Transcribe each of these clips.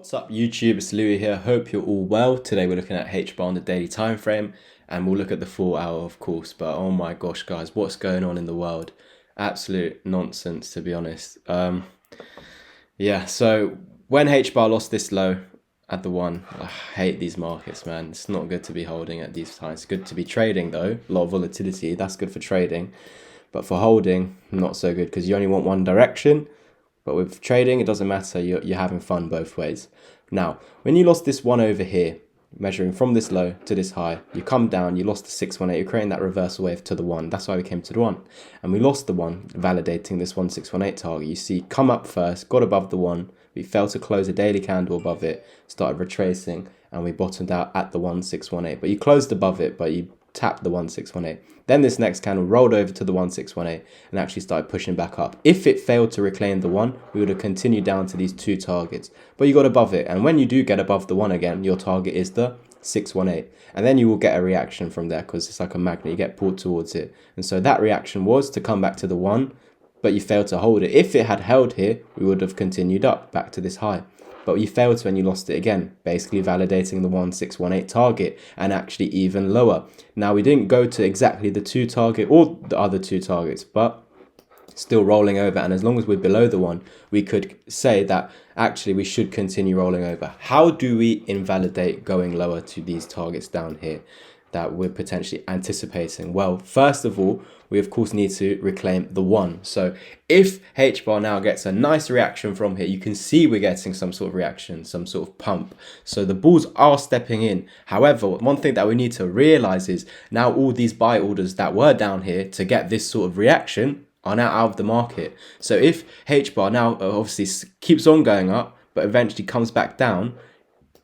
What's up YouTube, it's Louis here, hope you're all well. Today we're looking at Hbar on the daily time frame and we'll look at the 4 hour of course, but oh my gosh guys, what's going on in the world? Absolute nonsense to be honest. Yeah, so when Hbar lost this low at the 1, I hate these markets, man. It's not good to be holding at these times. It's good to be trading though, a lot of volatility, that's good for trading. But for holding, not so good because you only want one direction. But with trading, it doesn't matter. You're having fun both ways. Now, when you lost this 1 over here, measuring from this low to this high, you come down, you lost the 618, you're creating that reversal wave to the 1. That's why we came to the 1. And we lost the 1, validating this 1618 target. You see, come up first, got above the 1. We failed to close a daily candle above it, started retracing, and we bottomed out at the 1618. But you closed above it, but you tapped the 1618. Then this next candle rolled over to the 1618 and actually started pushing back up. If it failed to reclaim the 1, we would have continued down to these 2 targets. But you got above it, and when you do get above the 1 again, your target is the 618. And then you will get a reaction from there because it's like a magnet, you get pulled towards it. And so that reaction was to come back to the 1, but you failed to hold it. If it had held here, we would have continued up back to this high. But you failed to when you lost it again, basically validating the 1618 target and actually even lower. Now we didn't go to exactly the 2 target or the other 2 targets, but still rolling over. And as long as we're below the 1, we could say that actually we should continue rolling over. How do we invalidate going lower to these targets down here that we're potentially anticipating? Well, first of all, we of course need to reclaim the 1. So if Hbar now gets a nice reaction from here, you can see we're getting some sort of reaction, some sort of pump. So the bulls are stepping in. However, one thing that we need to realize is now all these buy orders that were down here to get this sort of reaction are now out of the market. So if Hbar now obviously keeps on going up, but eventually comes back down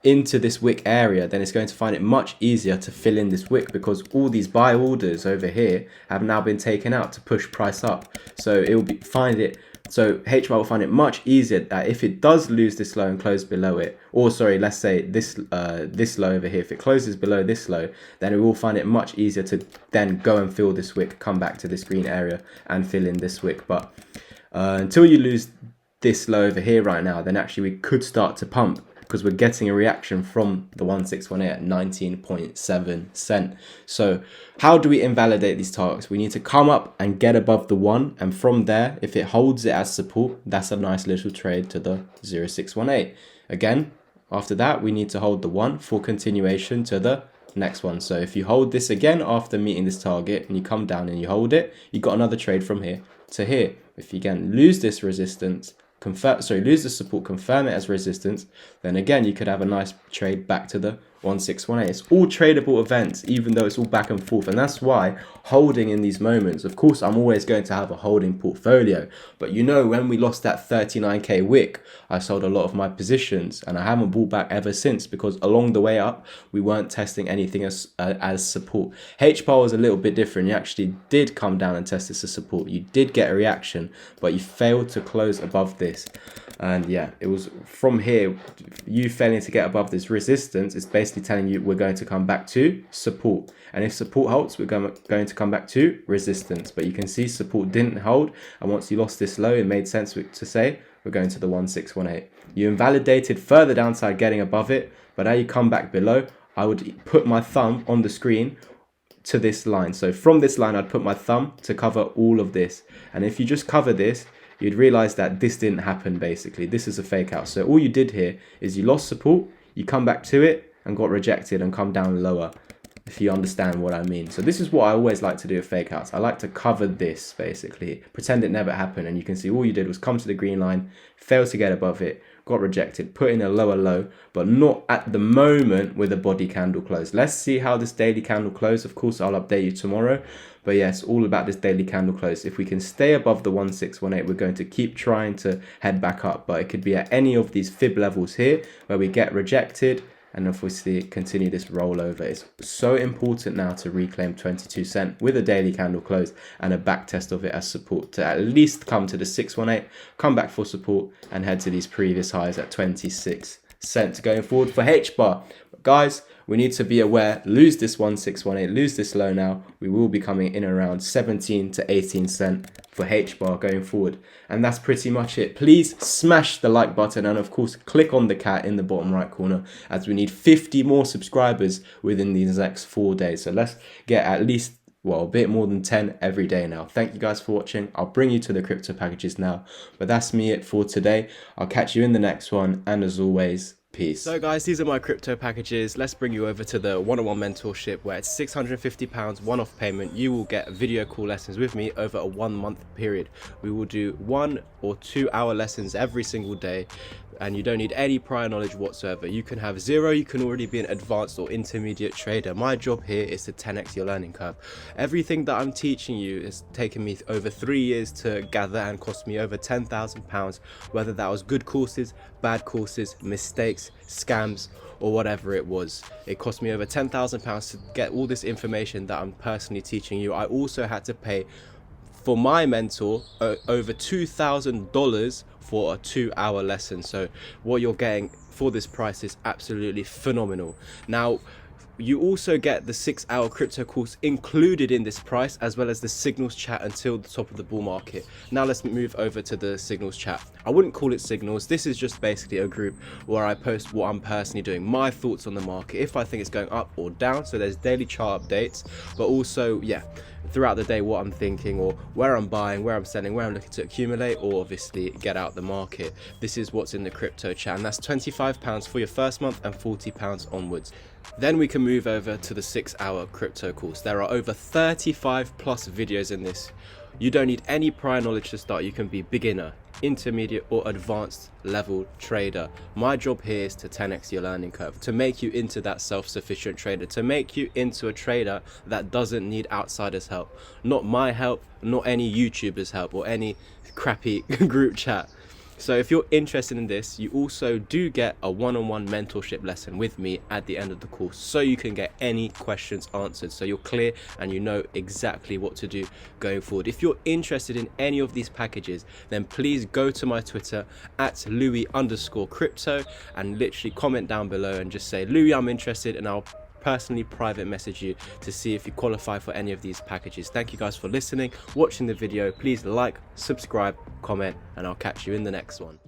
into this wick area, then it's going to find it much easier to fill in this wick because all these buy orders over here have now been taken out to push price up. So it will Hbar will find it much easier that if it does lose this low and close below it, or sorry, let's say this low over here, if it closes below this low, then it will find it much easier to then go and fill this wick, come back to this green area and fill in this wick. But until you lose this low over here right now, then actually we could start to pump, because we're getting a reaction from the 1618 at 19.7 cent. So how do we invalidate these targets? We need to come up and get above the 1, and from there, if it holds it as support, that's a nice little trade to the 0618. Again, after that, we need to hold the 1 for continuation to the next one. So if you hold this again after meeting this target and you come down and you hold it, you got another trade from here to here. If you again lose this resistance, lose the support, confirm it as resistance, then again you could have a nice trade back to the 1618. It's all tradable events, even though it's all back and forth, and that's why holding in these moments, of course I'm always going to have a holding portfolio, but you know, when we lost that 39k wick, I sold a lot of my positions and I haven't bought back ever since, because along the way up we weren't testing anything as support. Hbar was a little bit different. You actually did come down and test this as support, you did get a reaction, but you failed to close above this. And yeah, it was from here, you failing to get above this resistance, it's basically telling you we're going to come back to support. And if support holds, we're going to come back to resistance. But you can see support didn't hold. And once you lost this low, it made sense to say we're going to the 1618. You invalidated further downside getting above it. But now you come back below, I would put my thumb on the screen to this line. So from this line, I'd put my thumb to cover all of this. And if you just cover this, you'd realize that this didn't happen. Basically, this is a fake out. So all you did here is you lost support, you come back to it and got rejected and come down lower, if you understand what I mean. So this is what I always like to do with fake outs. I like to cover this, basically pretend it never happened, and you can see all you did was come to the green line, fail to get above it, got rejected, put in a lower low, but not at the moment with a body candle close. Let's see how this daily candle close. Of course, I'll update you tomorrow. But yeah, it's all about this daily candle close. If we can stay above the 1618, we're going to keep trying to head back up. But it could be at any of these fib levels here where we get rejected and obviously continue this rollover. It's so important now to reclaim 22 cent with a daily candle close and a back test of it as support to at least come to the 618, come back for support and head to these previous highs at 26 15% going forward for HBAR. But guys, we need to be aware, lose this 1618, lose this low now, we will be coming in around 17 to 18 cent for HBAR going forward. And that's pretty much it. Please smash the like button and of course click on the cat in the bottom right corner, as we need 50 more subscribers within these next 4 days. So let's get at least, well, a bit more than 10 every day now. Thank you guys for watching. I'll bring you to the crypto packages now, but that's it for today. I'll catch you in the next one, and as always, peace. So guys, these are my crypto packages. Let's bring you over to the one-on-one mentorship, where it's £650 one-off payment. You will get video call lessons with me over a 1 month period. We will do 1 or 2 hour lessons every single day, and you don't need any prior knowledge whatsoever. You can have zero, you can already be an advanced or intermediate trader. My job here is to 10x your learning curve. Everything that I'm teaching you has taken me over 3 years to gather and cost me over £10,000, whether that was good courses, bad courses, mistakes, scams, or whatever it was. It cost me over £10,000 to get all this information that I'm personally teaching you. I also had to pay for my mentor over $2,000 for a 2 hour lesson. So what you're getting for this price is absolutely phenomenal. Now, you also get the 6 hour crypto course included in this price, as well as the signals chat until the top of the bull market. Now let's move over to the signals chat. I wouldn't call it signals. This is just basically a group where I post what I'm personally doing, my thoughts on the market, if I think it's going up or down. So there's daily chart updates, but also, yeah, throughout the day, what I'm thinking, or where I'm buying, where I'm selling, where I'm looking to accumulate, or obviously get out the market. This is what's in the crypto chat, and that's £25 for your first month and £40 onwards. Then we can move over to the 6 hour crypto course. There are over 35 plus videos in this. You don't need any prior knowledge to start. You can be beginner, intermediate, or advanced level trader. My job here is to 10x your learning curve, to make you into that self-sufficient trader, to make you into a trader that doesn't need outsiders' help. Not my help, not any YouTubers' help, or any crappy group chat. So if you're interested in this, you also do get a one-on-one mentorship lesson with me at the end of the course, so you can get any questions answered, so you're clear and you know exactly what to do going forward. If you're interested in any of these packages, then please go to my Twitter at Louis_crypto and literally comment down below and just say, Louis, I'm interested, and I'll personally private message you to see if you qualify for any of these packages. Thank you guys for listening, watching the video. Please like, subscribe, comment, and I'll catch you in the next one.